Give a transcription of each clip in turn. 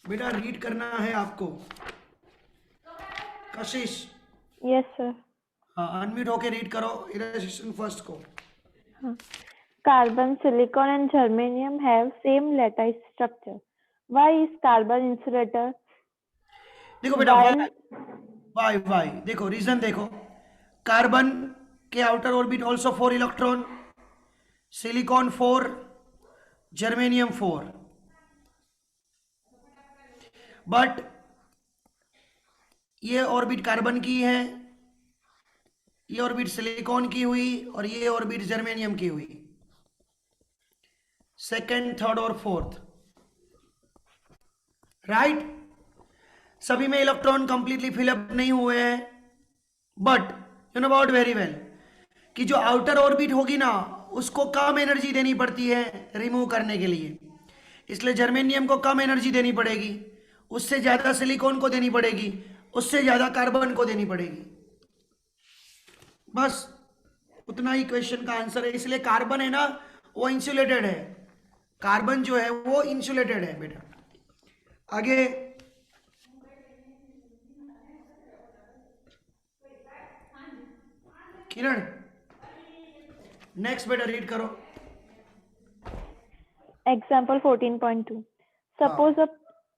बेटा रीड करना है आपको। कशिश, यस सर। हाँ अनम्यूट होके रीड करो इरेशन फर्स्ट को। Carbon, silicon and germanium have same lattice structure. Why is carbon insulator? देखो बेटा While वाई, वाई देखो रीजन देखो। कार्बन के outer orbit also 4 electron, silicon 4, germanium 4, but ये ऑर्बिट कार्बन की है, ये ऑर्बिट सिलिकॉन की हुई और ये ऑर्बिट जर्मेनियम की हुई, सेकंड, थर्ड और फोर्थ, राइट। सभी में इलेक्ट्रॉन कंप्लीटली फिलअप नहीं हुए हैं, but you know about very well कि जो आउटर ऑर्बिट होगी ना उसको कम एनर्जी देनी पड़ती है रिमूव करने के लिए, इसलिए जर्मेनियम को कम एनर्जी देनी पड़ेगी, उससे ज्यादा सिलिकॉन को देनी पड़ेगी, उससे ज्यादा कार्बन को देनी पड़ेगी। बस उतना ही क्वेश्चन का आंसर है। इसलिए कार्बन है ना वो इंसुलेटेड है, कार्बन जो है वो इंसुलेटेड है बेटा। आगे किरण, नेक्स्ट बेटा रीड करो। example 14.2. हाँ Suppose a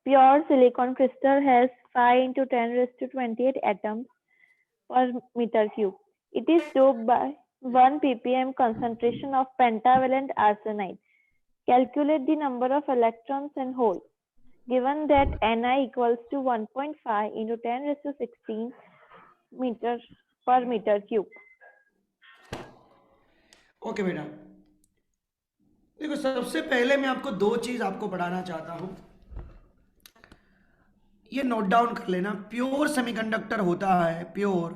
pure silicon crystal has 5 into 10 raised to 28 atoms per meter cube. It is doped by 1 ppm concentration of pentavalent arsenide. Calculate the number of electrons and holes. Given that Ni equals to 1.5 into 10 raised to 16 meter per meter cube. Okay बेटा, देखो सबसे पहले मैं आपको दो चीज आपको पढ़ाना चाहता हूं, ये नोट डाउन कर लेना। प्योर सेमीकंडक्टर होता है प्योर,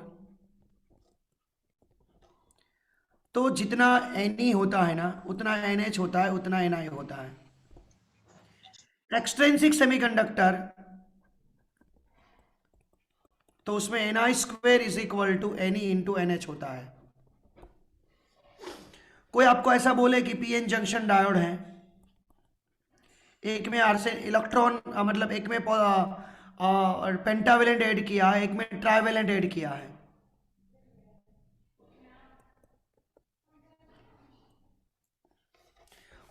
तो जितना Na होता है ना उतना NH होता है, उतना Ni होता है। एक्सट्रेंसिक सेमीकंडक्टर तो उसमें Ni square is equal to Ne into NH होता है। कोई आपको ऐसा बोले कि पीएन जंक्शन डायोड है, एक में आर्सेन इलेक्ट्रॉन मतलब एक में पेंटावेलेंट ऐड किया है, एक में ट्राइवेलेंट ऐड किया है।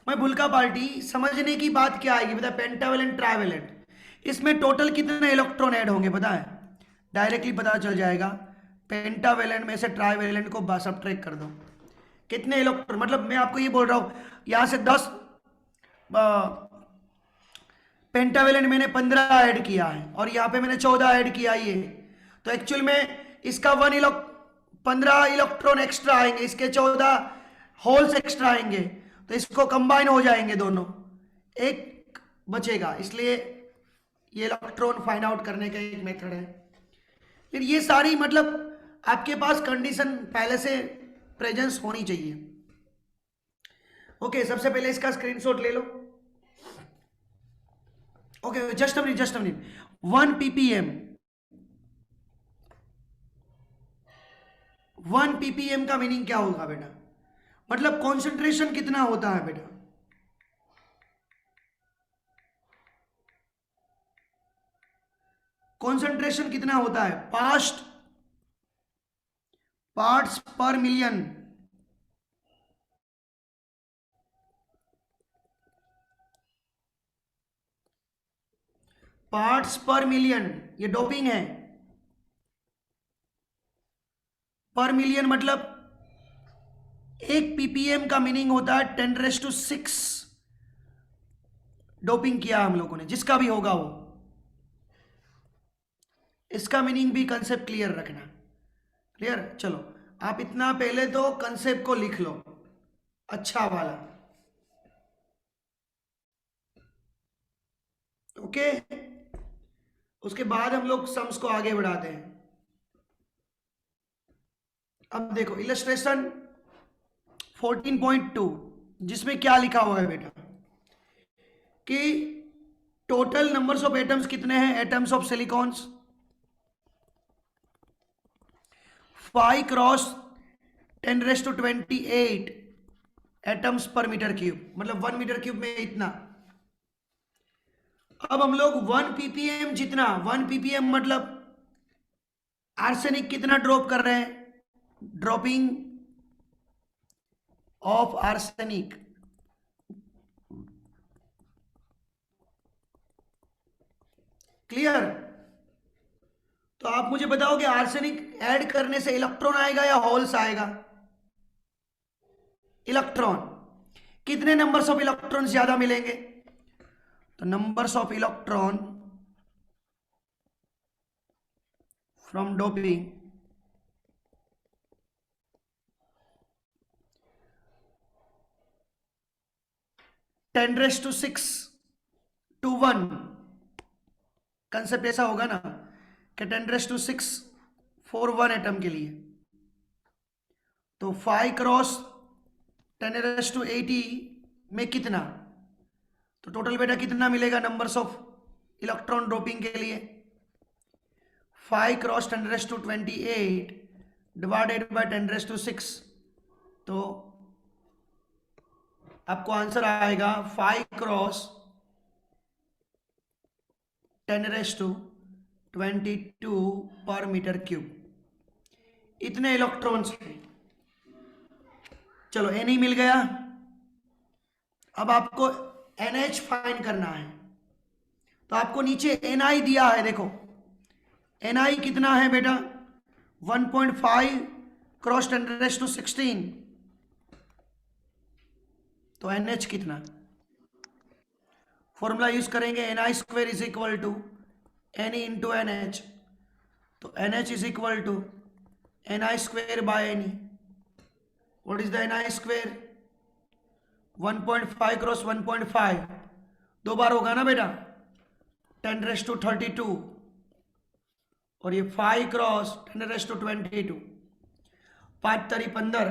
मैं भूलका पार्टी समझने की बात क्या आएगी पता है, पेंटावेलेंट ट्राइवेलेंट, इसमें टोटल कितने इलेक्ट्रॉन ऐड होंगे पता है, डायरेक्टली पता चल जाएगा। पेंटावेलेंट में से ट्राइवेलेंट को सबट्रैक्ट कर दो, कितने इलेक्ट्रॉन, मतलब मैं आपको ये बोल रहा हूं यहां से 10 पेंटावेलेंट मैंने 15 ऐड किया है और यहाँ पे मैंने 14 ऐड किया ये, तो एक्चुअल में इसका 15 इलेक्ट्रॉन एक्स्ट्रा आएंगे, इसके 14 होल्स एक्स्ट्रा आएंगे, तो इसको कंबाइन हो जाएंगे दोनों, एक बचेगा। इसलिए ये इलेक्ट्रॉन फाइंड आउट करने का एक मेथड है। फिर ये सारी मतलब आपके पास कंडीशन पहले से प्रेजेंस होनी चाहिए। ओके सबसे पहले इसका स्क्रीनशॉट ले लो। Okay just a minute 1 ppm, 1 ppm का मीनिंग क्या होगा बेटा, मतलब कॉन्सेंट्रेशन कितना होता है बेटा, कॉन्सेंट्रेशन कितना होता है, पास्ट पार्ट्स पर मिलियन, पार्ट्स पर मिलियन, ये डोपिंग है। पर मिलियन मतलब 1 ppm का मीनिंग होता है 10⁶ डोपिंग किया हम लोगों ने, जिसका भी होगा वो, इसका मीनिंग भी कंसेप्ट क्लियर रखना। क्लियर, चलो आप इतना पहले तो कंसेप्ट को लिख लो अच्छा वाला। ओके उसके बाद हम लोग सम्स को आगे बढ़ाते हैं। अब देखो इलस्ट्रेशन 14.2, जिसमें क्या लिखा हुआ है बेटा कि टोटल नंबर्स ऑफ एटम्स कितने हैं, atoms of silicons 5 cross 10⁻28 atoms पर मीटर क्यूब, मतलब 1 मीटर क्यूब में इतना। अब हम लोग 1 ppm जितना, 1 ppm मतलब आर्सेनिक कितना ड्रॉप कर रहे हैं, ड्रॉपिंग ऑफ आर्सेनिक, क्लियर। तो आप मुझे बताओ कि आर्सेनिक ऐड करने से इलेक्ट्रॉन आएगा या होल्स आएगा, इलेक्ट्रॉन। कितने नंबर्स ऑफ इलेक्ट्रॉन ज्यादा मिलेंगे, तो numbers of electron from doping ten raise to 6 to 1, concept ऐसा होगा ना कि 10⁻⁶ फॉर 1 एटम के लिए, तो 5 क्रॉस 10⁻80 में कितना, तो टोटल बेटा कितना मिलेगा नंबर्स ऑफ इलेक्ट्रॉन ड्रॉपिंग के लिए, 5 क्रॉस 10⁻28 डिवाइडेड बाय 10⁻6, तो आपको आंसर आएगा 5 क्रॉस 10⁻22 पर मीटर क्यूब, इतने इलेक्ट्रॉन्स हैं। चलो Na मिल गया। अब आपको NH फाइंड करना है, तो आपको नीचे Ni दिया है, देखो Ni कितना है बेटा, 1.5 क्रॉस 10⁻16, तो NH कितना, फॉर्मूला यूज करेंगे Ni² is equal to Ne into NH, तो NH is equal to Ni² by Ne। What is the Ni², 1.5 cross 1.5 दो बार होगा ना बेटा, 10⁻32, और ये 5 क्रॉस 10⁻22, 5 तरी 15,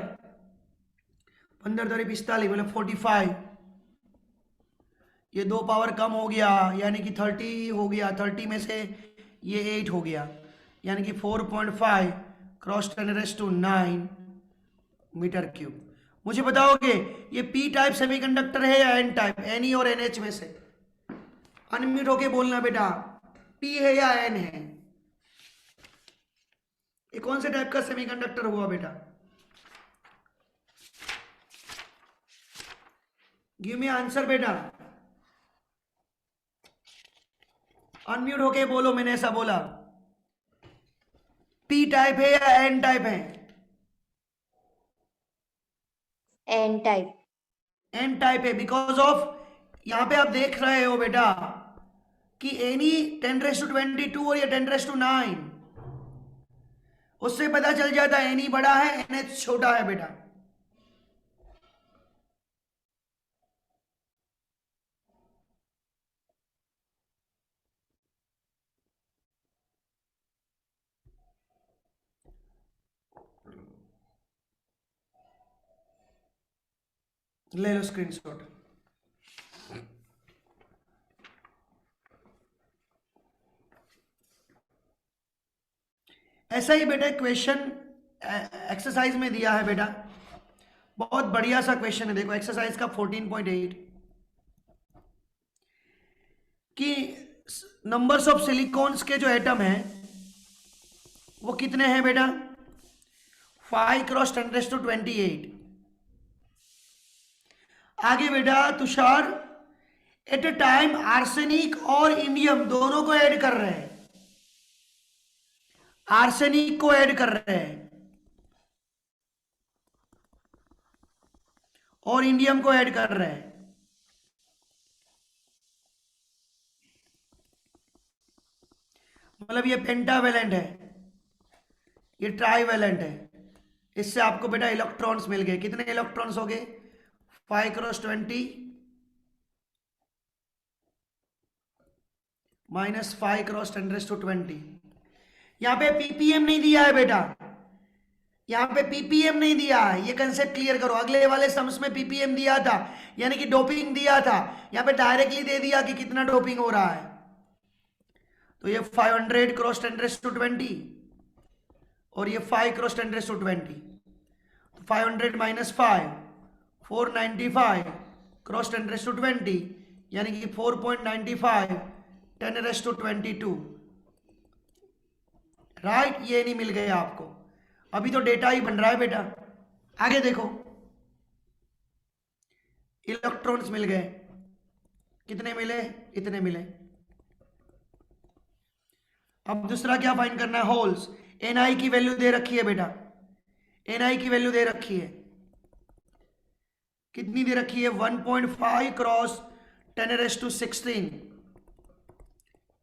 15 तरी 45, मतलब 45, ये 2 पावर कम हो गया, यानी कि 30 हो गया, 30 में से ये 8 हो गया, यानी कि 4.5 क्रॉस 10⁻9 मीटर क्यूब। मुझे बताओगे ये पी टाइप सेमीकंडक्टर है या एन टाइप, एन और एनएच में से, अनम्यूट होके बोलना बेटा, पी है या एन है, ये कौन से टाइप का सेमीकंडक्टर हुआ बेटा, गिव मी आंसर बेटा, अनम्यूट होके बोलो, मैंने ऐसा बोला, पी टाइप है या एन टाइप है, एन टाइप, एन टाइप है, बिकॉज ऑफ यहां पे आप देख रहे हो बेटा कि एनी 10⁻22 और ये 10⁻9, उससे पता चल जाता है एनी बड़ा है एनएच छोटा है बेटा। ले लो स्क्रीनशॉट। ऐसा ही बेटा क्वेश्चन एक्सरसाइज में दिया है बेटा, बहुत बढ़िया सा क्वेश्चन है, देखो एक्सरसाइज का 14.8 कि नंबर्स ऑफ सिलिकॉन्स के जो एटम हैं वो कितने हैं बेटा, 5 क्रॉस 10⁻28। आगे बेटा Tushar at a time arsenic और इंडियम दोनों को ऐड कर रहे हैं, आर्सेनिक को ऐड कर रहे हैं और इंडियम को ऐड कर रहे हैं, मतलब ये पेंटावेलेंट है, ये ट्राईवेलेंट है, इससे आपको बेटा इलेक्ट्रॉन्स मिल गए, कितने इलेक्ट्रॉन्स हो गए, 5 क्रॉस 20 माइनस 5 क्रॉस 10⁻20। यहां पे पीपीएम नहीं दिया है बेटा, यहां पे पीपीएम नहीं दिया है, ये कंसेप्ट क्लियर करो। अगले वाले सम्स में पीपीएम दिया था, यानी कि डोपिंग दिया था, यहां पे डायरेक्टली दे दिया कि कितना डोपिंग हो रहा है, तो ये 500 क्रॉस 10⁻20 और ये 5 क्रॉस 10⁻20, तो 500 माइनस 5 495 क्रॉस 10⁻20, यानी कि 4.95 10⁻²2 राइट। ये नहीं मिल गया आपको, अभी तो डेटा ही बन रहा है बेटा। आगे देखो, इलेक्ट्रॉन्स मिल गए, कितने मिले, इतने मिले। अब दूसरा क्या फाइंड करना है, होल्स। Ni की वैल्यू दे रखी है बेटा, Ni की वैल्यू दे रखी है, कितनी दे रखी है, 1.5 cross 10⁻16।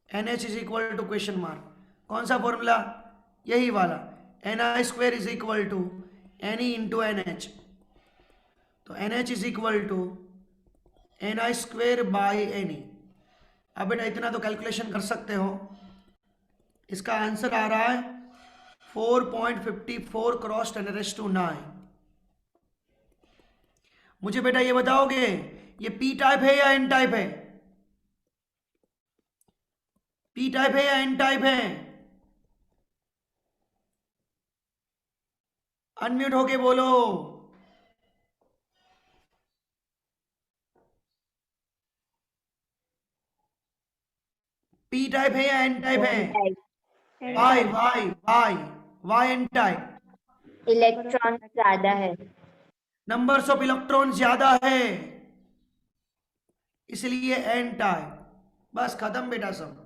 NH is equal to question mark, कौन सा फॉर्मूला, यही वाला, Ni² is equal to Ne into NH। तो NH is equal to Ni² by Ne। अब बेटा इतना तो कैलकुलेशन कर सकते हो, इसका आंसर आ रहा है 4.54 क्रॉस 10⁻⁹। मुझे बेटा ये बताओगे, ये पी टाइप है या एन टाइप है, पी टाइप है या एन टाइप है, अनम्यूट होके बोलो। पी टाइप है या एन टाइप है, N-type. Why why why why N type. Electron ज्यादा है, नंबर्स ऑफ इलेक्ट्रॉन ज्यादा है, इसलिए एन टाइप। बस खत्म बेटा सब।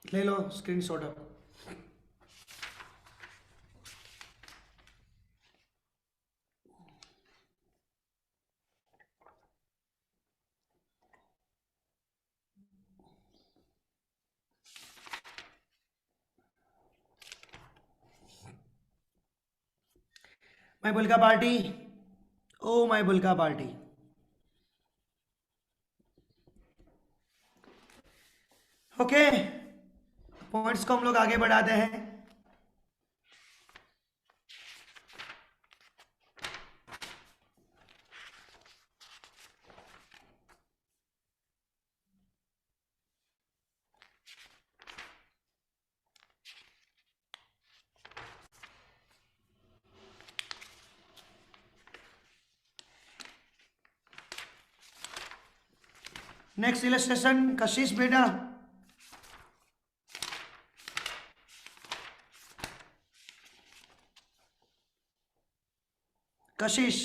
ले लो स्क्रीनशॉट अब। माय बुल्का पार्टी, ओ माय बुल्का पार्टी। ओके, पॉइंट्स को हम लोग आगे बढ़ाते हैं। नेक्स्ट इलस्ट्रेशन कशिश बेटा, कशिश।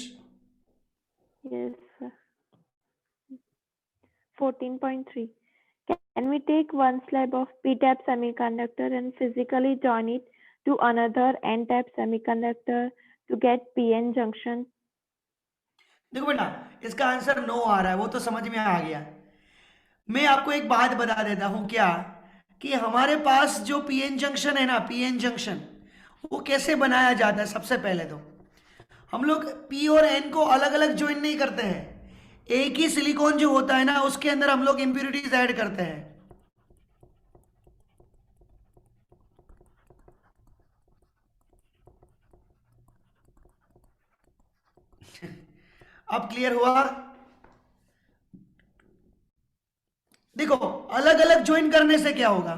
Yes, sir. 14.3. Can we take one slab of p-type semiconductor and physically join it to another n-type semiconductor to get p-n junction? देखो बेटा, इसका आंसर नो आ रहा है, वो तो समझ में आ गया। मैं आपको एक बात बता देता हूं, क्या कि हमारे पास जो पीएन जंक्शन है ना, पीएन जंक्शन, वो कैसे बनाया जाता है। सबसे पहले तो हम लोग पी और एन को अलग अलग ज्वाइन नहीं करते हैं, एक ही सिलिकॉन जो होता है ना, उसके अंदर हम लोग इंप्योरिटीज ऐड करते हैं। अब क्लियर हुआ। देखो, अलग अलग ज्वाइन करने से क्या होगा,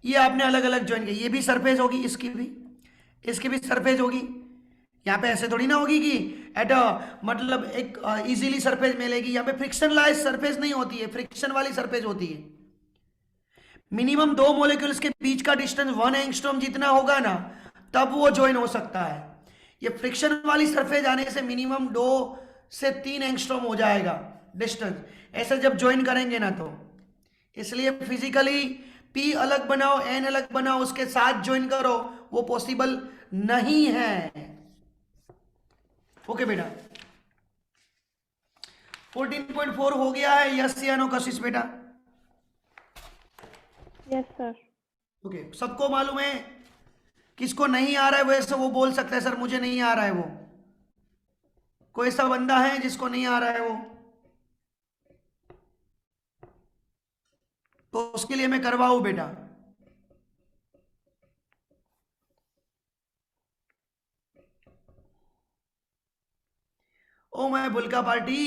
ये आपने अलग अलग ज्वाइन किया, ये भी सरफेस होगी, इसकी भी सरफेस होगी। यहाँ पे ऐसे थोड़ी ना होगी कि एट मतलब एक इजीली सरफेस मिलेगी। यहाँ पे फ्रिक्शन लाइज सरफेस नहीं होती है, फ्रिक्शन वाली सरफेस होती है। मिनिमम दो मॉलिक्यूल्स के बीच का डिस्टेंस 1 एंगस्ट्रॉम जितना होगा ना, तब वो ज्वाइन हो सकता है। ये फ्रिक्शन वाली सरफेस आने से मिनिमम 2 से 3 एंगस्ट्रॉम हो जाएगा डिस्टेंस, ऐसे जब ज्वाइन करेंगे ना तो। इसलिए फिजिकली पी अलग बनाओ, एन अलग बनाओ, उसके साथ ज्वाइन करो, वो पॉसिबल नहीं है। ओके बेटा, 14.4 हो गया है, यस या नो कशिश बेटा? Yes, sir. ओके, सबको मालूम है। किसको नहीं आ रहा है वैसे वो बोल सकता है, सर मुझे नहीं आ रहा है। वो कोई ऐसा बंदा है जिसको नहीं आ रहा है वो, तो उसके लिए मैं करवाऊं बेटा। ओ मैं बुल्का पार्टी,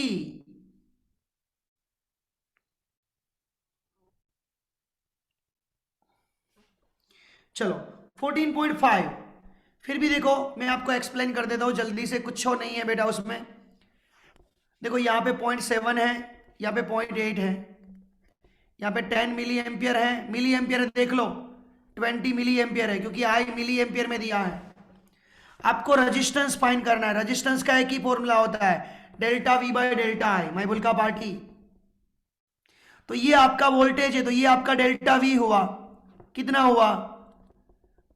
चलो 14.5, फिर भी देखो मैं आपको एक्सप्लेन कर देता हूं जल्दी से, कुछ हो नहीं है बेटा उसमें। देखो यहाँ पे 0.7 है, यहाँ पे 0.8 है, यहाँ पे 10 मिली एम्पियर है, मिली एम्पियर देख लो 20 मिली एम्पियर है, क्योंकि आई मिली एम्पियर में दिया है। आपको रेजिस्टेंस फाइंड करना है, रेजिस्टेंस का एक ही फॉर्मूला होता है, delta we by delta I, my bull का पार्टी। तो ये आपका वोल्टेज है, तो ये आपका डेल्टा वी हुआ, कितना हुआ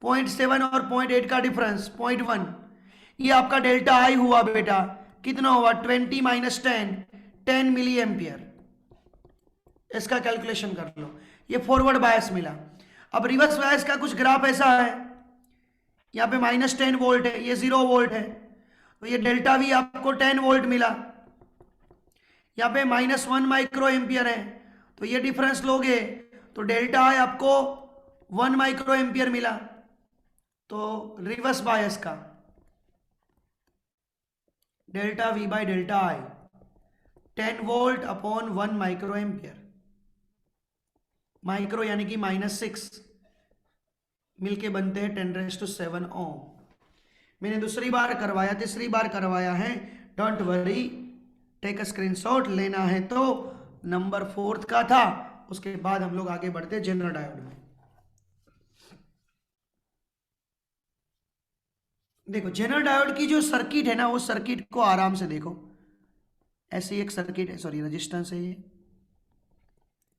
0.7 और 0.8 का डिफरेंस 0.1। ये आपका डेल्टा आई हुआ बेटा, कितना हुआ 20 माइनस 10 मिली एम्पियर। इसका कैलकुलेशन कर लो, ये फॉरवर्ड बायस मिला। अब रिवर्स बायस का कुछ ग्राफ ऐसा है, यहाँ पे -10 वोल्ट है, ये 0 वोल्ट है, तो ये डेल्टा वी आपको 10 वोल्ट मिला। यहाँ पे -1 माइक्रो एम्पियर है, तो ये डिफरेंस लोगे तो डेल्टा आई आपको 1 माइक्रो एम्पियर मिला। तो रिवर्स बायस का delta we by delta I 10 volt upon 1 micro ampere, micro यानी कि -6 मिलके बनते हैं 10⁻⁷ ओम। मैंने दूसरी बार करवाया, तीसरी बार करवाया है, don't worry, take a screenshot. लेना है तो नंबर 4 का था, उसके बाद हम लोग आगे बढ़ते जनरल डायोड में। देखो जनरल डायोड की जो सर्किट है ना, वो सर्किट को आराम से देखो। ऐसी एक सर्किट है, सॉरी रेजिस्टेंस है ये,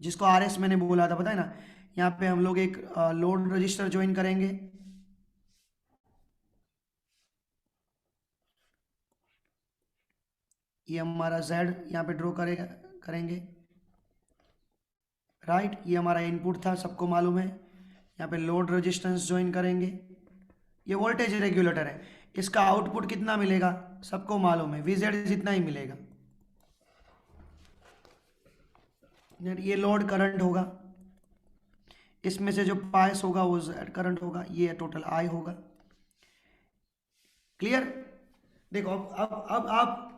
जिसको आरएस मैंने बोला था, पता है ना। यहाँ पे हम लोग एक लोड रजिस्टर ज्वाइन करेंगे, ये हमारा Z यहाँ पे ड्रॉ करेंगे, राइट। ये हमारा इनपुट था, सबको मालूम है। यहाँ पे लोड रेजिस्टेंस ज्वाइन करेंगे, ये वोल्टेज रेगुलेटर है, इसका आउटपुट कितना मिलेगा सबको मालूम है, VZ जितना ही मिलेगा। ये लोड करंट होगा, इसमें से जो पास होगा वो Z करंट होगा, ये टोटल I होगा। क्लियर। देखो अब आप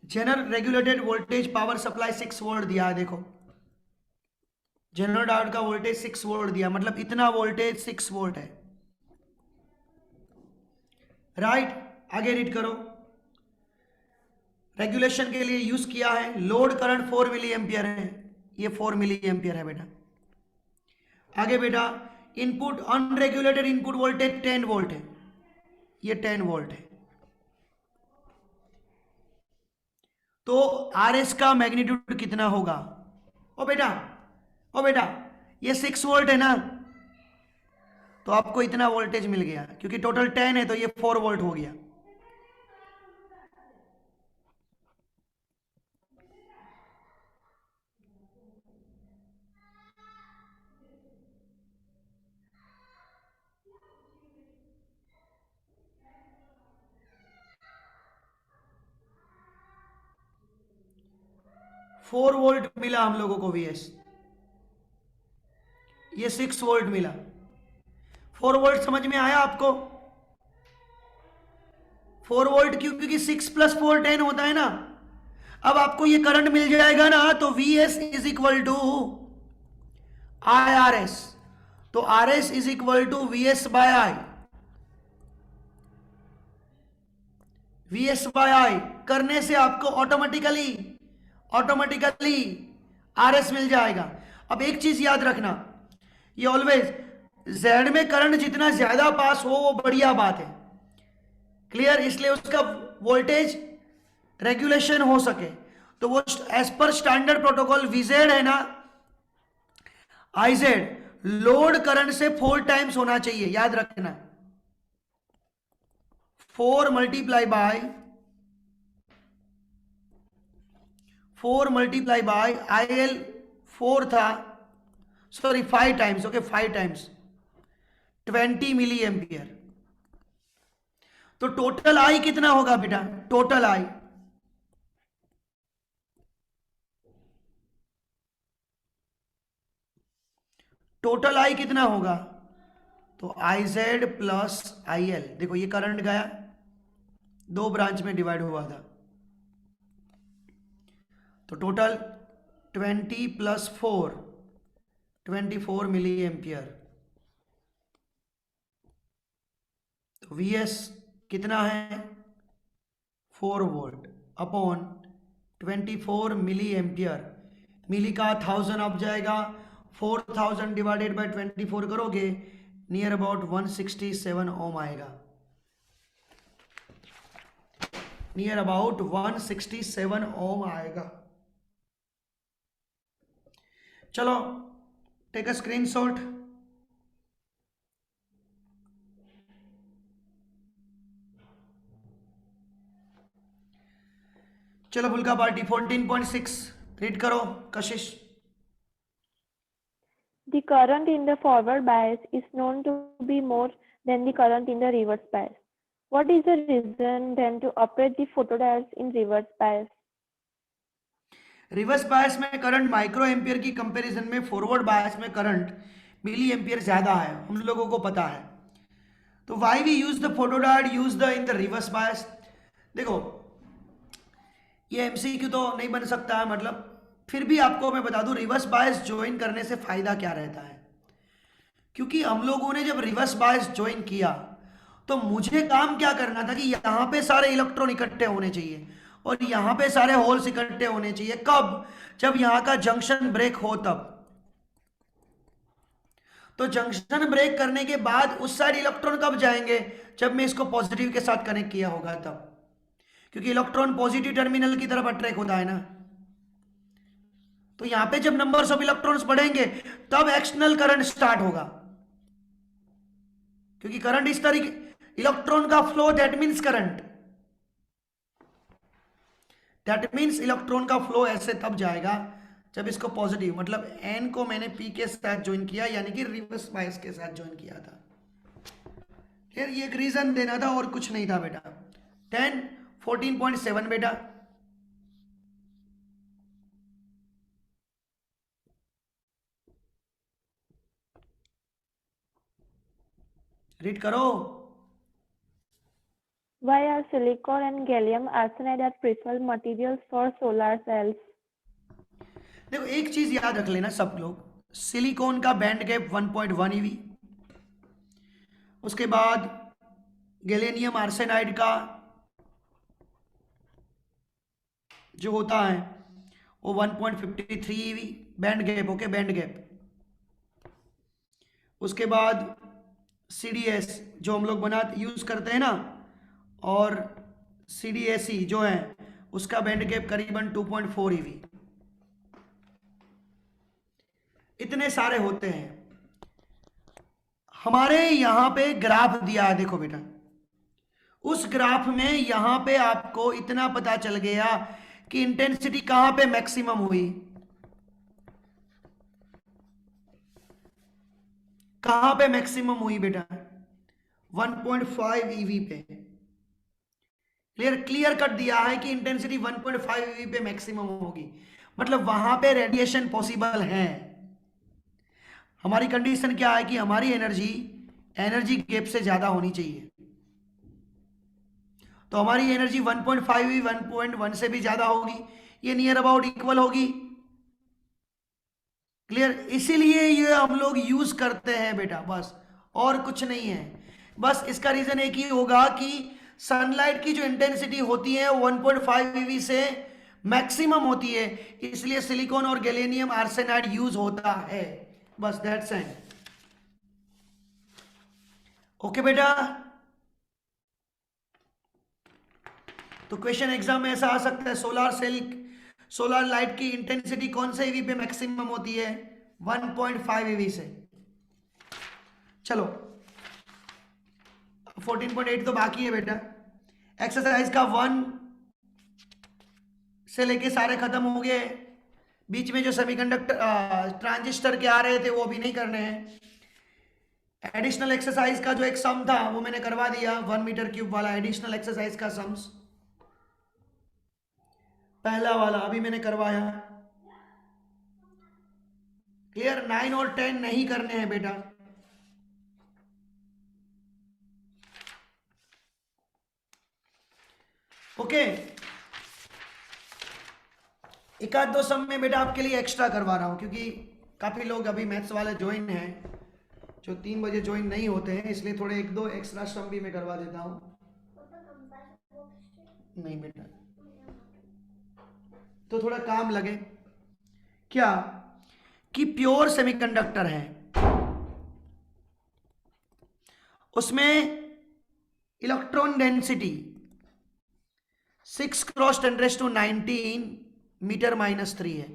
general regulated voltage power supply 6 volt दिया है, देखो जनरल डायोड का वोल्टेज 6 वोल्ट दिया, मतलब इतना वोल्टेज 6 वोल्ट है, राइट। आगे रीड करो, रेगुलेशन के लिए यूज किया है, लोड करंट 4 मिली एम्पियर है, ये 4 मिली एम्पियर है बेटा। आगे बेटा input unregulated input voltage 10 volt है, ये 10 वोल्ट है। तो आरएस का मैग्नीट्यूड कितना होगा? ओ बेटा ये 6 वोल्ट है ना, तो आपको इतना वोल्टेज मिल गया, क्योंकि टोटल 10 है तो ये 4 वोल्ट हो गया। फोर वोल्ट मिला हम लोगों को VS, ये 6 वोल्ट मिला। 4 वोल्ट समझ में आया आपको? 4 वोल्ट क्यों? क्योंकि 6 + 4 10 होता है ना। अब आपको ये करंट मिल जाएगा ना, तो VS is equal to IRS, तो RS is equal to VS by I। VS by I करने से आपको ऑटोमेटिकली RS मिल जाएगा। अब एक चीज याद रखना, ये ऑलवेज Z में करंट जितना ज्यादा पास हो वो बढ़िया बात है, क्लियर। इसलिए उसका वोल्टेज रेगुलेशन हो सके, तो वो as per standard protocol VZ है ना, IZ लोड करंट से 4 टाइम्स होना चाहिए, याद रखना। 4 मल्टीप्लाई बाय IL 4 था, sorry 5 times, okay 5 times 20 milliampere. तो टोटल I कितना होगा बेटा? टोटल I कितना होगा? तो IZ प्लस IL, देखो ये करंट गया, 2 ब्रांच में डिवाइड हुआ था, तो टोटल 20 + 4 24 मिली एम्पियर। तो Vs कितना है 4 वोल्ट अपॉन 24 मिली एम्पियर। मिली का 1000 अब जाएगा, 4000 डिवाइडेड बाय 24 करोगे नियर अबाउट 167 ओम आएगा, नियर अबाउट 167 ओम आएगा। चलो टेक अ स्क्रीनशॉट। चलो फुल्का पार्टी 14.6 रीड करो कशिश। The current in the forward bias is known to be more than the current in the reverse bias. What is the reason then to operate the photodiodes in reverse bias? Reverse bias में current micro ampere की comparison में forward bias में current milli ampere ज्यादा है, हम लोगों को पता है। तो why we use the photodiode use the in the reverse bias. देखो ये एमसीक्यू तो नहीं बन सकता है, मतलब फिर भी आपको मैं बता दूं रिवर्स बायस ज्वाइन करने से फायदा क्या रहता है। क्योंकि हम लोगों ने जब रिवर्स बायस ज्वाइन किया तो मुझे काम क्या करना था कि यहां पे सारे इलेक्ट्रॉन इकट्ठे होने चाहिए और यहां पे सारे होल्स इकट्ठे होने चाहिए। कब? जब यहां का जंक्शन ब्रेक हो तब। तो जंक्शन ब्रेक करने के बाद उस साइड इलेक्ट्रॉन कब जाएंगे? जब मैं इसको पॉजिटिव के साथ कनेक्ट किया होगा तब, क्योंकि इलेक्ट्रॉन पॉजिटिव टर्मिनल की तरफ अट्रैक्ट होता है ना। तो यहां पे जब नंबर्स ऑफ इलेक्ट्रॉन्स बढ़ेंगे तब एक्सटर्नल करंट स्टार्ट होगा, क्योंकि करंट इस तरीके इलेक्ट्रॉन का flow that means current, that means electron का फ्लो ऐसे तब जाएगा जब इसको पॉजिटिव, मतलब एन को मैंने पी के साथ ज्वाइन किया यानी कि रिवर्स बायस के साथ ज्वाइन किया था। फिर ये एक रीजन देना था और कुछ नहीं था बेटा। 14.7 बेटा। रीड करो। Why are silicon and gallium arsenide are preferred materials for solar cells? देखो एक चीज याद रख लेना सब लोग, सिलिकॉन का बैंड गैप 1.1 ईवी, उसके बाद गैलेनियम आर्सेनाइड का जो होता है वो 1.53 EV band gap. Okay, band gap. उसके बाद CDS जो हम लोग यूज करते हैं ना, और CDSE जो है उसका बैंड गैप करीबन 2.4 ईवी। इतने सारे होते हैं। हमारे यहां पे ग्राफ दिया है, देखो बेटा, उस ग्राफ में यहां पे आपको इतना पता चल गया कि इंटेंसिटी कहां पे मैक्सिमम हुई, कहां पे मैक्सिमम हुई बेटा, 1.5 ईवी पे। क्लियर कट दिया है कि इंटेंसिटी 1.5 ईवी पे मैक्सिमम होगी, मतलब वहां पे रेडिएशन पॉसिबल है। हमारी कंडीशन क्या है कि हमारी एनर्जी गैप से ज्यादा होनी चाहिए। तो हमारी एनर्जी 1.5 ईवी 1.1 से भी ज्यादा होगी, ये नियर अबाउट इक्वल होगी। क्लियर? इसीलिए ये हम लोग यूज करते हैं बेटा, बस और कुछ नहीं है। बस इसका रीजन एक ही होगा कि सनलाइट की जो इंटेंसिटी होती है 1.5 ईवी से मैक्सिमम होती है, इसलिए सिलिकॉन और गैलेनियम आर्सेनाइड यूज होता है। बस दैट्स इट। ओके बेटा, तो क्वेश्चन एग्जाम में ऐसा आ सकता है, सोलर लाइट की इंटेंसिटी कौन से ईवी पे मैक्सिमम होती है? 1.5 ईवी से। चलो 14.8 तो बाकी है बेटा। एक्सरसाइज का 1 से लेके सारे खत्म हो गए। बीच में जो सेमीकंडक्टर ट्रांजिस्टर के आ रहे थे वो भी नहीं करने हैं। एडिशनल एक्सरसाइज का जो एक सम था वो मैंने करवा दिया, 1 मीटर क्यूब वाला एडिशनल एक्सरसाइज का सम्स, पहला वाला अभी मैंने करवाया। क्लियर? 9 और 10 नहीं करने हैं बेटा। ओके, एक आध दो सम में बेटा आपके लिए एक्स्ट्रा करवा रहा हूं, क्योंकि काफी लोग अभी मैथ्स वाले ज्वाइन हैं जो 3 बजे ज्वाइन नहीं होते हैं, इसलिए थोड़े 1-2 एक्स्ट्रा सम भी मैं करवा देता हूँ। नहीं बेटा, तो थोड़ा काम लगे क्या कि प्योर सेमीकंडक्टर है, उसमें इलेक्ट्रॉन डेंसिटी 6 क्रॉस 10⁻19 मीटर -3 है।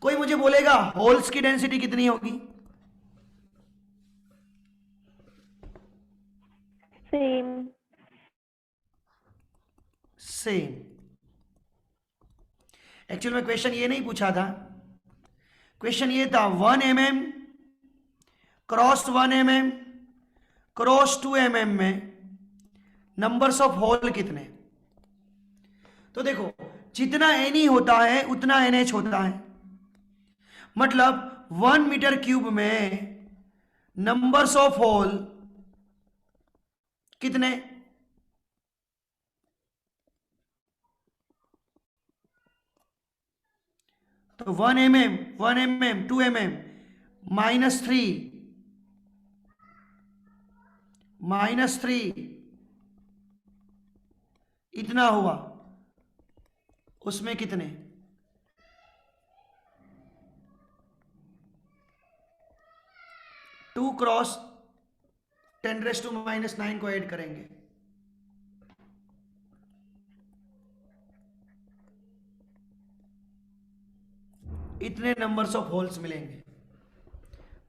कोई मुझे बोलेगा होल्स की डेंसिटी कितनी होगी? सेम। सेम। एक्चुअल में क्वेश्चन ये नहीं पूछा था, क्वेश्चन ये था 1 mm cross 1 mm cross 2 mm में नंबर्स ऑफ होल कितने? तो देखो, जितना एनी होता है उतना NH होता है, मतलब 1 मीटर क्यूब में नंबर्स ऑफ होल कितने? तो 1 mm 2 mm -3 इतना हुआ, उसमें कितने? टू क्रॉस 10⁻⁹ को ऐड करेंगे, इतने नंबर्स ऑफ होल्स मिलेंगे।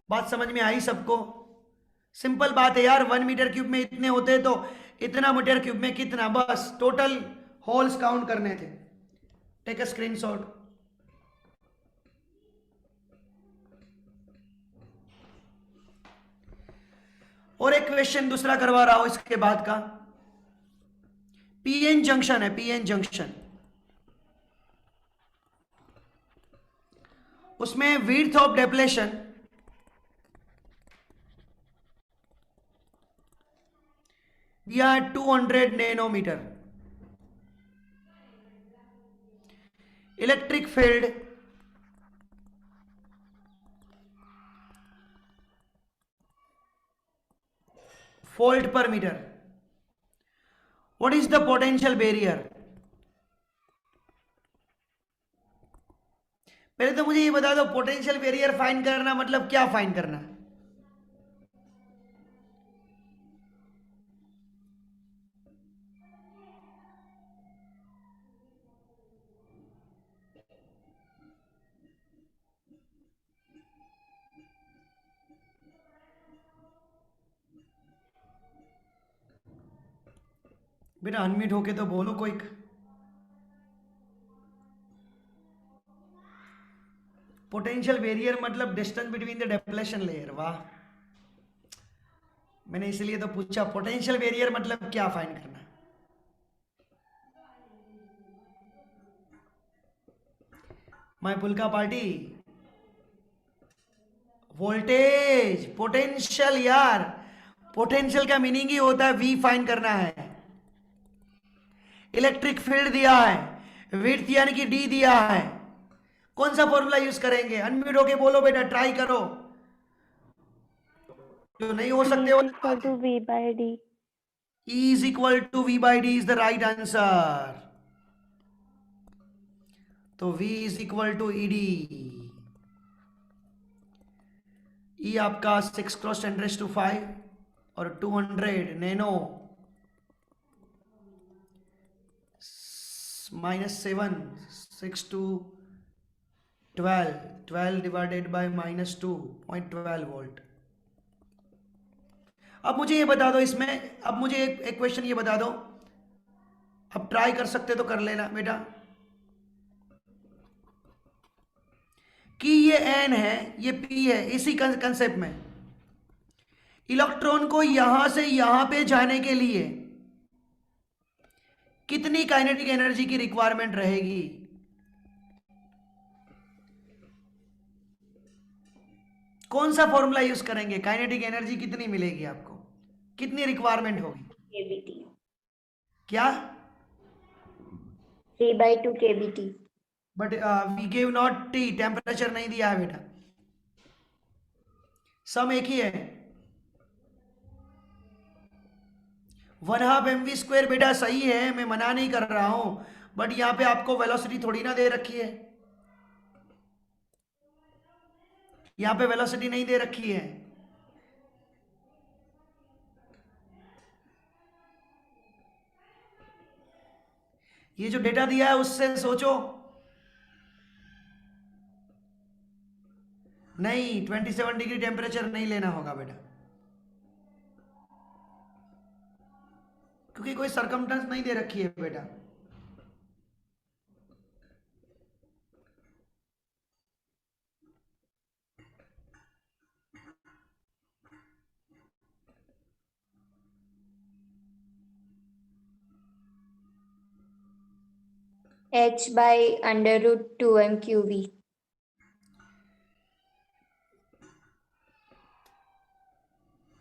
बात समझ में आई सबको? सिंपल बात है यार, 1 मीटर क्यूब में इतने होते तो इतना मीटर क्यूब में कितना, बस टोटल होल्स काउंट करने थे। Take a screenshot. और एक क्वेश्चन दूसरा करवा रहा हूं इसके बाद का। पीएन जंक्शन है, पीएन जंक्शन, उसमें विड्थ ऑफ डेप्लेशन दिया 200 नैनोमीटर, इलेक्ट्रिक फील्ड वोल्ट पर metre. What is the potential barrier? पहले तो मुझे ये बता दो, पोटेंशियल बैरियर फाइंड करना मतलब क्या फाइंड करना? बेटा अनम्यूट होके तो बोलो कोई। पोटेंशियल बैरियर मतलब distance between the depletion layer. वाह, मैंने इसलिए तो पूछा पोटेंशियल बैरियर मतलब क्या फाइंड करना। My Phoolka party, voltage potential यार, पोटेंशियल का मीनिंग ही होता है वी फाइंड करना है। इलेक्ट्रिक फील्ड दिया है, विड्थ यानी कि डी दिया है, कौन सा फॉर्मूला यूज करेंगे? अनम्यूट होके बोलो बेटा, ट्राई करो, जो नहीं हो सकते हो। Equal to V by D। E is equal to V by D is the right answer। तो V is equal to ED। E आपका 6 क्रॉस 10⁵ और 200 nano -7 6 to 12 divided by -2.12 volt. अब मुझे ये बता दो इसमें, अब मुझे एक क्वेश्चन ये बता दो, अब ट्राई कर सकते तो कर लेना बेटा, कि ये N है ये P है, इसी कंसेप्ट में इलेक्ट्रॉन को यहां से यहां पे जाने के लिए कितनी काइनेटिक एनर्जी की रिक्वायरमेंट रहेगी? कौन सा फॉर्मूला यूज करेंगे? काइनेटिक एनर्जी कितनी मिलेगी आपको, कितनी रिक्वायरमेंट होगी? KBT। क्या? 3/2 KBT। But we give not T, temperature नहीं दिया है बेटा, सम एक ही है। 1/2 mv² बेटा सही है, मैं मना नहीं कर रहा हूं, बट यहाँ पे आपको वेलोसिटी थोड़ी ना दे रखी है, यहाँ पे वेलोसिटी नहीं दे रखी है। ये जो डेटा दिया है उससे सोचो। नहीं, 27 डिग्री टेम्परेचर नहीं लेना होगा बेटा, क्योंकि कोई सरकमटेंस नहीं दे रखी है बेटा। h/√2m/qv।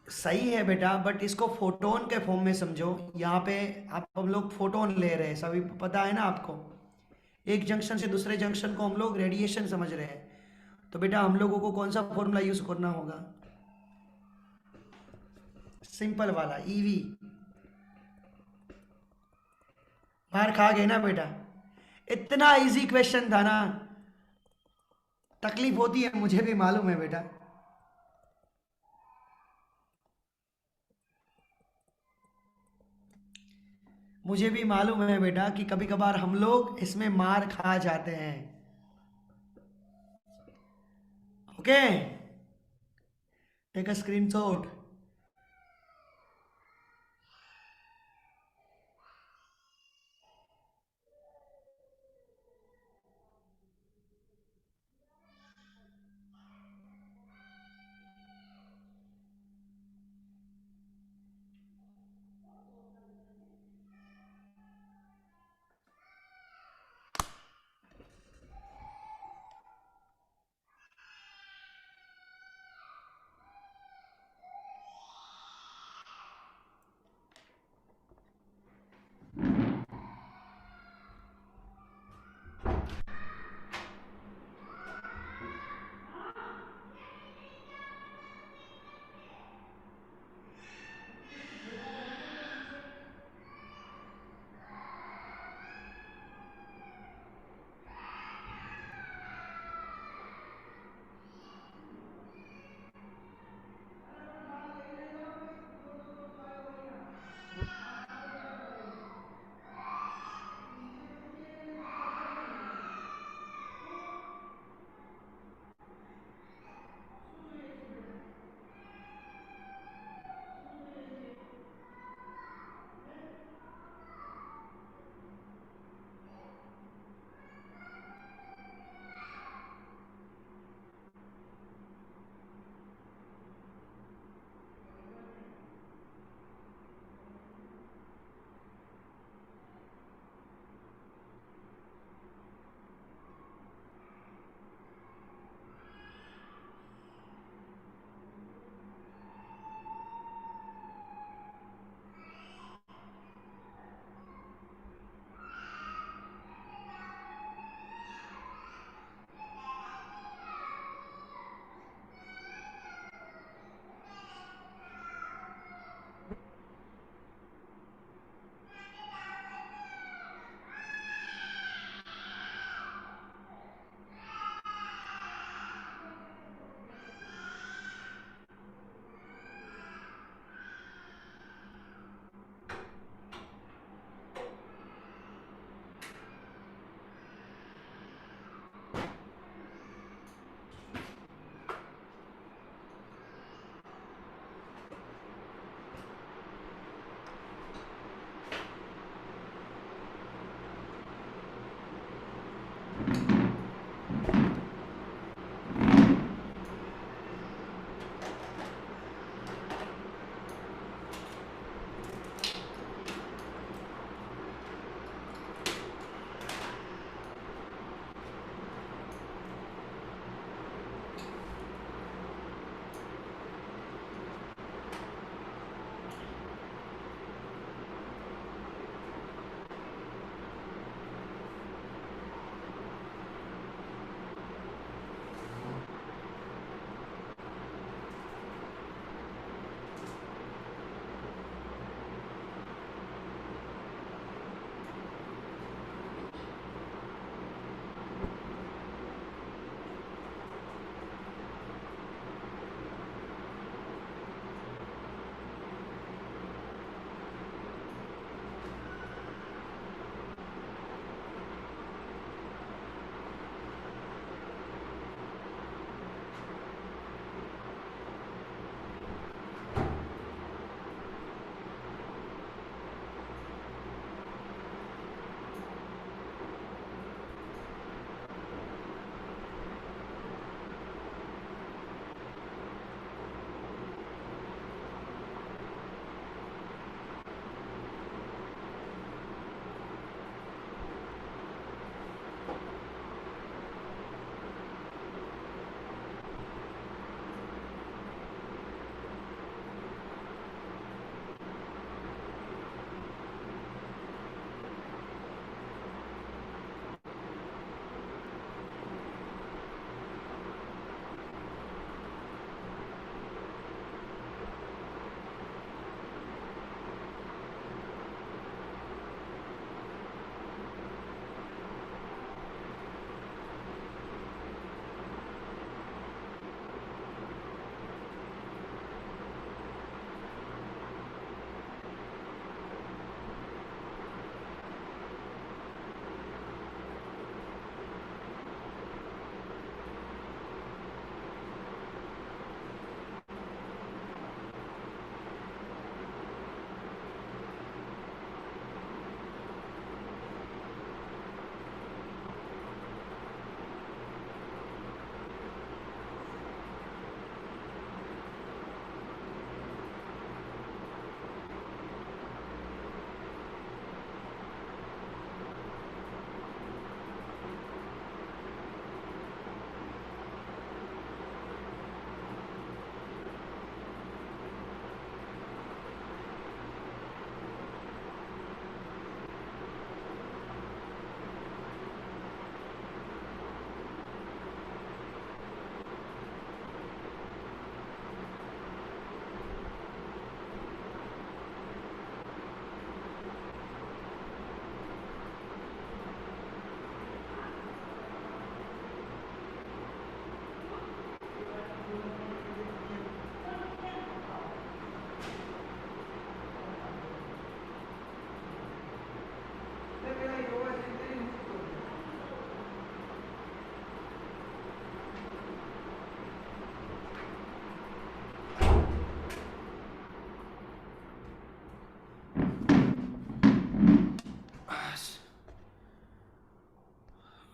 सही है बेटा, बट इसको फोटोन के फॉर्म में समझो। यहाँ पे आप हम लोग फोटोन ले रहे हैं, सभी पता है ना आपको। एक जंक्शन से दूसरे जंक्शन को हम लोग रेडिएशन समझ रहे हैं, तो बेटा हम लोगों को कौन सा फॉर्मूला यूज करना होगा? सिंपल वाला, ईवी। मार खा गए ना बेटा, इतना इजी क्वेश्चन था ना। तकलीफ होती है, मुझे भी मालूम है बेटा। मुझे भी मालूम है बेटा कि कभी कभार हम लोग इसमें मार खा जाते हैं। Okay, take a screenshot.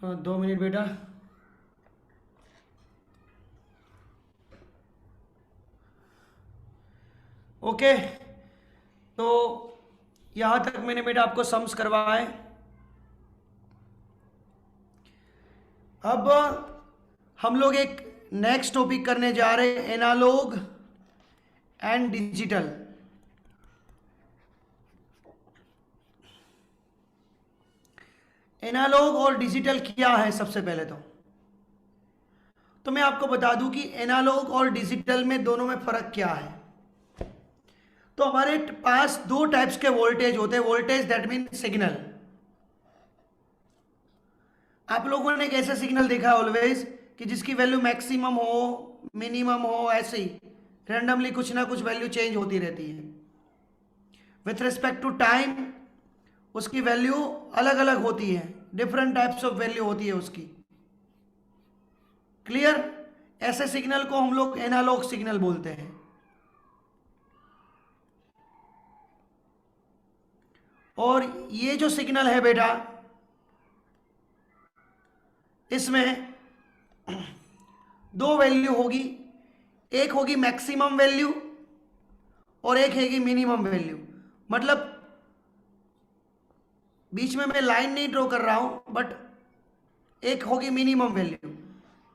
हाँ, 2 मिनट बेटा। ओके, तो यहाँ तक मैंने बेटा आपको सम्स करवाया है। अब हम लोग एक नेक्स्ट टॉपिक करने जा रहे हैं, एनालॉग एंड डिजिटल। एनालॉग और डिजिटल क्या है सबसे पहले तो मैं आपको बता दूं कि एनालॉग और डिजिटल में दोनों में फर्क क्या है। तो हमारे पास दो टाइप्स के वोल्टेज होते हैं। Voltage that mean signal. आप लोगों ने कैसे सिग्नल देखा है ऑलवेज कि जिसकी वैल्यू मैक्सिमम हो, मिनिमम हो, ऐसे ही रैंडमली कुछ ना कुछ वैल्यू चेंज होती रहती है। विथ रिस्पेक्ट टू टाइम उसकी वैल्यू अलग अलग होती है, डिफरेंट टाइप्स ऑफ वैल्यू होती है उसकी। क्लियर? ऐसे सिग्नल को हम लोग एनालॉग सिग्नल बोलते हैं। और ये जो सिग्नल है बेटा, इसमें दो वैल्यू होगी, एक होगी मैक्सिमम वैल्यू और एक हैगी मिनिमम वैल्यू। मतलब बीच में मैं लाइन नहीं ड्रॉ कर रहा हूं, बट एक होगी मिनिमम वैल्यू,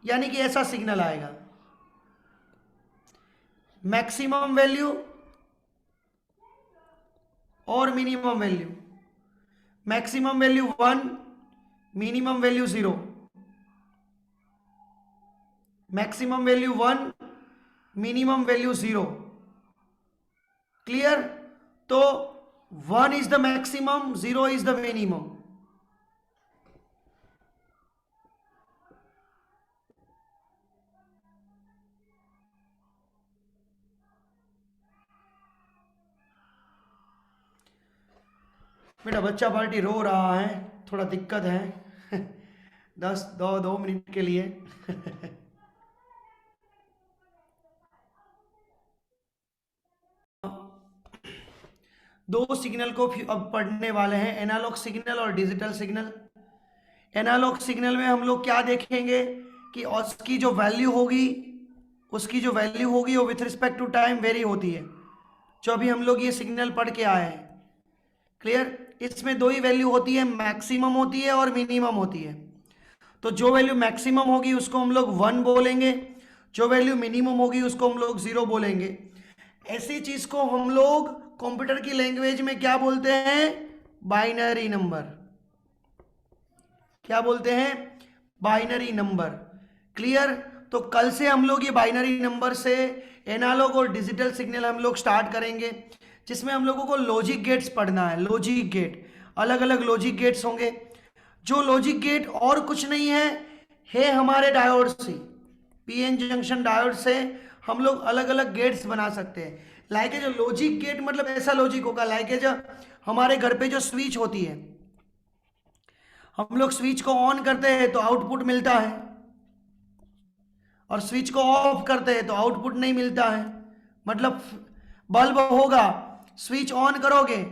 यानी कि ऐसा सिग्नल आएगा, मैक्सिमम वैल्यू और minimum value. Maximum value 1, minimum value 0। Maximum value 1, minimum value 0। Clear? तो 1 is the maximum, 0 is the minimum. बेटा बच्चा पार्टी रो रहा है, थोड़ा दिक्कत है। 2 मिनट के लिए। दो सिग्नल को अब पढ़ने वाले हैं, एनालॉग सिग्नल और डिजिटल सिग्नल। एनालॉग सिग्नल में हम लोग क्या देखेंगे कि उसकी जो वैल्यू होगी वो with respect to time vary होती है, जो अभी हम लोग ये सिग्नल पढ़ के आए हैं। क्लियर? इसमें दो ही वैल्यू होती है, मैक्सिमम होती है और मिनिमम होती है। तो जो वैल्यू मैक्सिमम होगी उसको हम लोग 1 बोलेंगे, जो वैल्यू मिनिमम होगी उसको हम लोग 0 बोलेंगे। ऐसी चीज को हम लोग कंप्यूटर की लैंग्वेज में क्या बोलते हैं? Binary number. क्या बोलते हैं? Binary number. क्लियर? तो कल से हम लोग ये बाइनरी नंबर से एनालॉग और डिजिटल सिग्नल हम लोग स्टार्ट करेंगे, जिसमें हम लोगों को लॉजिक गेट्स पढ़ना है। लॉजिक गेट, अलग अलग लॉजिक गेट्स होंगे। जो लॉजिक गेट और कुछ नहीं है हमारे डायोड से, पीएन जंक्शन डायोड से हम लोग अलग अलग गेट्स बना सकते हैं। लाइक जो लॉजिक गेट मतलब ऐसा लॉजिक होगा, लाइक जो हमारे घर पे जो स्विच होती है, हम लोग स्विच को ऑन करते हैं तो आउटपुट मिलता है, और स्विच को ऑफ करते हैं तो आउटपुट नहीं मिलता है। मतलब बल्ब होगा, स्विच ऑन करोगे,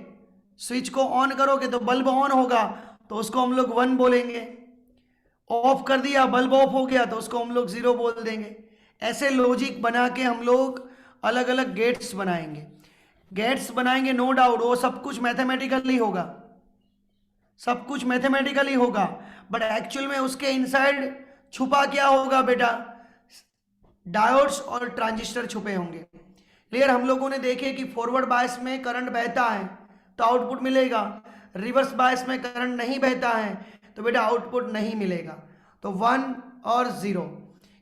स्विच को ऑन करोगे तो बल्ब ऑन होगा, तो उसको हम लोग 1 बोलेंगे। ऑफ कर दिया, बल्ब ऑफ हो गया, तो उसको हम लोग 0 बोल देंगे। ऐसे लॉजिक बना के हम लोग अलग अलग गेट्स बनाएंगे। गेट्स बनाएंगे, नो डाउट वो सब कुछ मैथमेटिकली होगा, सब कुछ मैथमेटिकली होगा, बट एक्चुअल में उसके इनसाइड छुपा क्या होगा बेटा? डायोड्स और ट्रांजिस्टर छुपे होंगे। क्लियर? हम लोगों ने देखे कि फॉरवर्ड बायस में करंट बहता है तो आउटपुट मिलेगा, रिवर्स बायस में करंट नहीं बहता है तो बेटा आउटपुट नहीं मिलेगा। तो 1 और 0।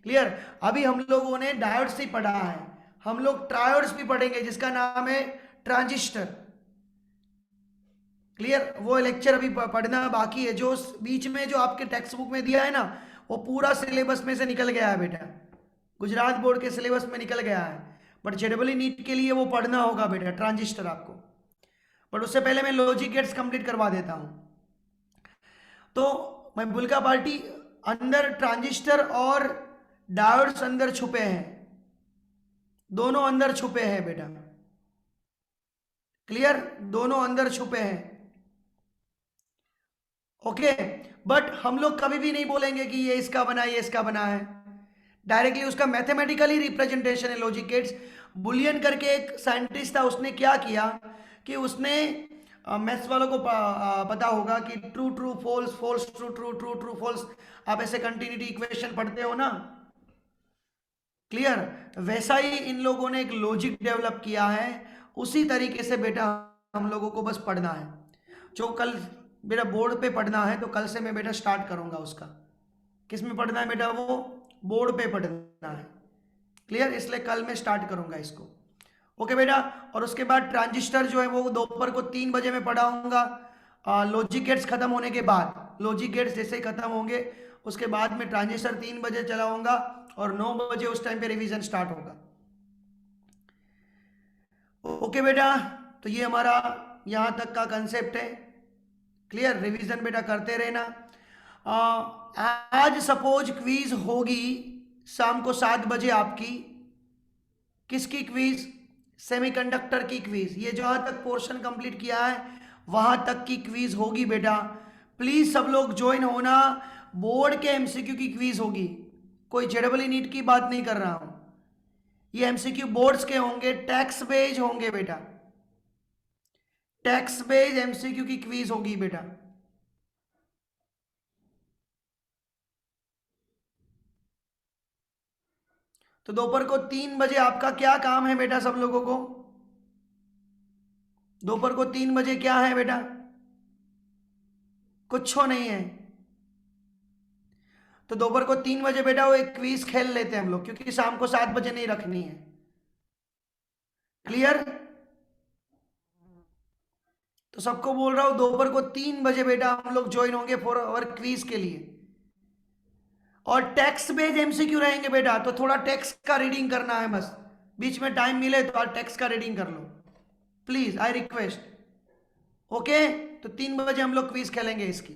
क्लियर? अभी हम लोगों ने डायोड्स ही पढ़ा है, हम लोग ट्रायोड्स भी पढ़ेंगे जिसका नाम है ट्रांजिस्टर। क्लियर? वो लेक्चर अभी पढ़ना बाकी है, जो बीच में जो आपके टेक्स्ट बुक में दिया है ना, वो पूरा सिलेबस में से निकल गया है बेटा, गुजरात बोर्ड के सिलेबस में निकल गया है, बट जेडबल नीट के लिए वो पढ़ना होगा बेटा ट्रांजिस्टर आपको। बट उससे पहले मैं लॉजिक गेट्स कंप्लीट करवा देता हूं। तो मैं बुल्का पार्टी अंदर ट्रांजिस्टर और डायोड्स अंदर छुपे हैं, दोनों अंदर छुपे हैं बेटा। क्लियर? दोनों अंदर छुपे हैं। ओके, बट हम लोग कभी भी नहीं बोलेंगे कि ये इसका बना है, ये इसका बना है। डायरेक्टली उसका मैथमेटिकली रिप्रेजेंटेशन है लॉजिक गेट्स। बुलियन करके एक साइंटिस्ट था, उसने क्या किया कि उसने मैथ्स वालों को पता होगा कि true true false, false true, true true true false, आप ऐसे कंटिन्यूटी इक्वेशन पढ़ते हो ना, क्लियर? वैसा ही इन लोगों ने एक लॉजिक डेवलप किया है। उसी तरीके से बेटा हम लोगों को बस पढ़ना है। जो कल बेटा बोर्ड पे पढ़ना है, तो कल से मैं बेटा स्टार्ट करूंगा उसका। किस में पढ़ना है बेटा? वो बोर्ड पे पढ़ना है, क्लियर? इसलिए कल मैं स्टार्ट करूंगा इसको। ओके बेटा, और उसके बाद ट्रांजिस्टर जो है वो दोपहर को 3 बजे में पढ़ाऊंगा। लॉजिक गेट्स खत्म होने के बाद, लॉजिक गेट्स जैसे ही खत्म होंगे उसके बाद में ट्रांजिस्टर 3 बजे चलाऊंगा, और 9 बजे उस टाइम पे रिवीजन स्टार्ट होगा। ओके बेटा, तो ये हमारा यहां तक का कंसेप्ट है, क्लियर? रिवीजन बेटा करते रहना। आज सपोज क्विज होगी शाम को 7 बजे आपकी। किसकी क्विज? सेमीकंडक्टर की क्विज। ये जहां तक पोर्शन कंप्लीट किया है वहां तक की क्विज होगी बेटा। प्लीज सब लोग ज्वाइन होना। बोर्ड के एमसीक्यू की क्विज होगी, कोई जेडबल नीट की बात नहीं कर रहा हूं। ये एमसीक्यू बोर्ड्स के होंगे, टैक्स बेस्ड होंगे बेटा, टैक्स बेस्ड एमसीक्यू की क्विज होगी बेटा। तो दोपहर को 3 बजे आपका क्या काम है बेटा? सब लोगों को दोपहर को 3 बजे क्या है बेटा? कुछ नहीं है। तो दोपहर को 3 बजे बेटा वो एक क्विज खेल लेते हैं हम लोग, क्योंकि शाम को 7 बजे नहीं रखनी है, क्लियर? तो सबको बोल रहा हूं दोपहर को 3 बजे बेटा हम लोग ज्वाइन होंगे फॉर अवर क्विज के लिए। और टेक्स्ट बेस्ड एमसीक्यू रहेंगे बेटा, तो थोड़ा टेक्स्ट का रीडिंग करना है बस। बीच में टाइम मिले तो आप टेक्स्ट का रीडिंग कर लो, प्लीज, आई रिक्वेस्ट। ओके, तो 3 बजे हम लोग क्विज खेलेंगे इसकी।